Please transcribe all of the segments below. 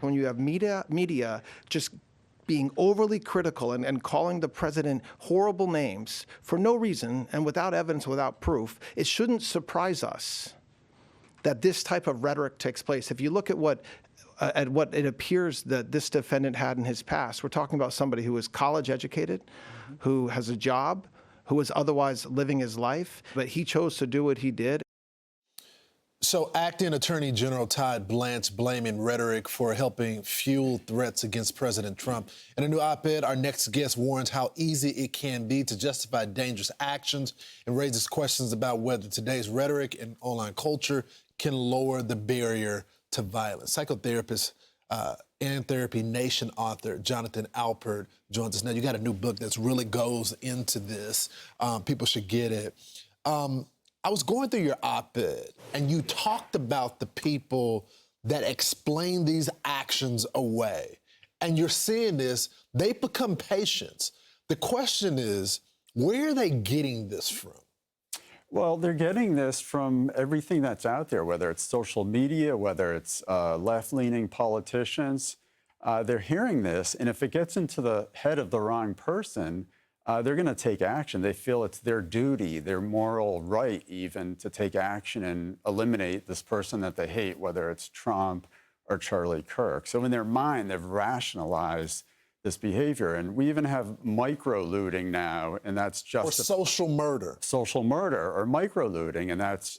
when you have media just being overly critical and calling the president horrible names for no reason and without evidence, without proof, it shouldn't surprise us that this type of rhetoric takes place. If you look at what it appears that this defendant had in his past, we're talking about somebody who was college educated, who has a job, who was otherwise living his life, but he chose to do what he did. So Acting Attorney General Todd Blanche blaming rhetoric for helping fuel threats against President Trump. In a new op-ed, our next guest warns how easy it can be to justify dangerous actions and raises questions about whether today's rhetoric and online culture can lower the barrier to violence. Psychotherapist and Therapy Nation author Jonathan Alpert joins us now. You got a new book that really goes into this. People should get it. I was going through your op-ed, and you talked about the people that explain these actions away. And you're seeing this, they become patients. The question is, where are they getting this from? Well, they're getting this from everything that's out there, whether it's social media, whether it's left-leaning politicians. They're hearing this, and if it gets into the head of the wrong person, they're going to take action. They feel it's their duty, their moral right even, to take action and eliminate this person that they hate, whether it's Trump or Charlie Kirk. So in their mind, they've rationalized this behavior. And we even have micro-looting now, and that's just... Or social murder. Social murder or micro-looting, and that's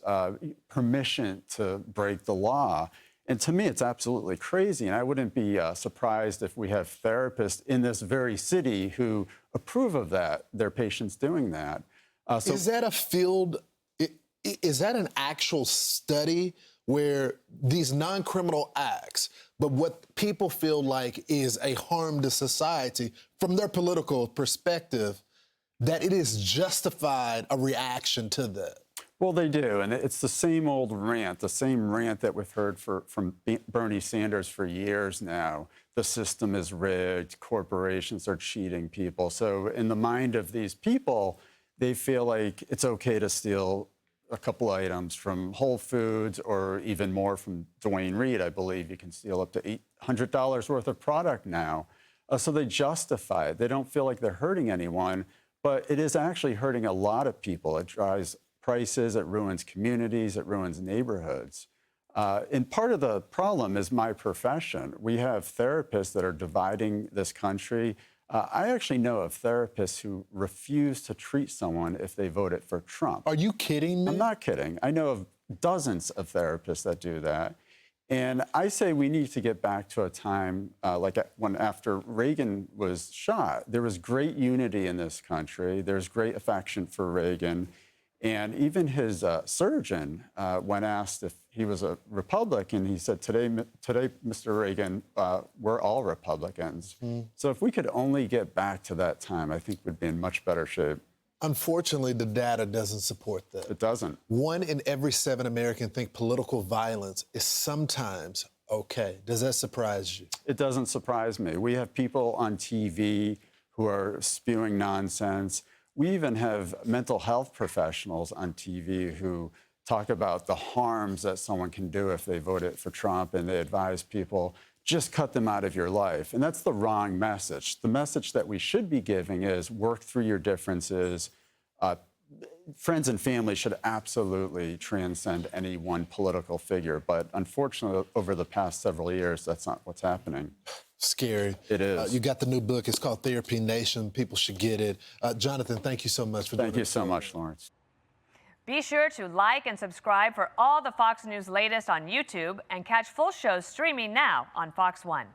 permission to break the law. And to me, it's absolutely crazy. And I wouldn't be surprised if we have therapists in this very city who approve of that, their patients doing that. Is that a field, is that an actual study where these non-criminal acts, but what people feel like is a harm to society from their political perspective, that it is justified a reaction to that? Well, they do, and it's the same old rant, the same rant that we've heard from Bernie Sanders for years now. The system is rigged, corporations are cheating people. So in the mind of these people, they feel like it's okay to steal a couple items from Whole Foods or even more from Dwayne Reed. I believe you can steal up to $800 worth of product now. So they justify it. They don't feel like they're hurting anyone, but it is actually hurting a lot of people. It drives prices, it ruins communities, it ruins neighborhoods. And part of the problem is my profession. We have therapists that are dividing this country. I actually know of therapists who refuse to treat someone if they voted for Trump. Are you kidding me? I'm not kidding. I know of dozens of therapists that do that. And I say we need to get back to a time like when after Reagan was shot, there was great unity in this country. There's great affection for Reagan. And even his surgeon, when asked if he was a Republican, he said, today, Mr. Reagan, we're all Republicans. So if we could only get back to that time, I think we'd be in much better shape. Unfortunately, the data doesn't support that. It doesn't. 1 in every 7 Americans think political violence is sometimes okay. Does that surprise you? It doesn't surprise me. We have people on TV who are spewing nonsense. We even have mental health professionals on TV who talk about the harms that someone can do if they voted for Trump, and they advise people, just cut them out of your life. And that's the wrong message. The message that we should be giving is work through your differences. Friends and family should absolutely transcend any one political figure. But unfortunately, over the past several years, that's not what's happening. Scary. It is. You got the new book. It's called Therapy Nation. People should get it. Jonathan, thank you so much for doing it. Thank you so much, Lawrence. Be sure to like and subscribe for all the Fox News latest on YouTube and catch full shows streaming now on Fox One.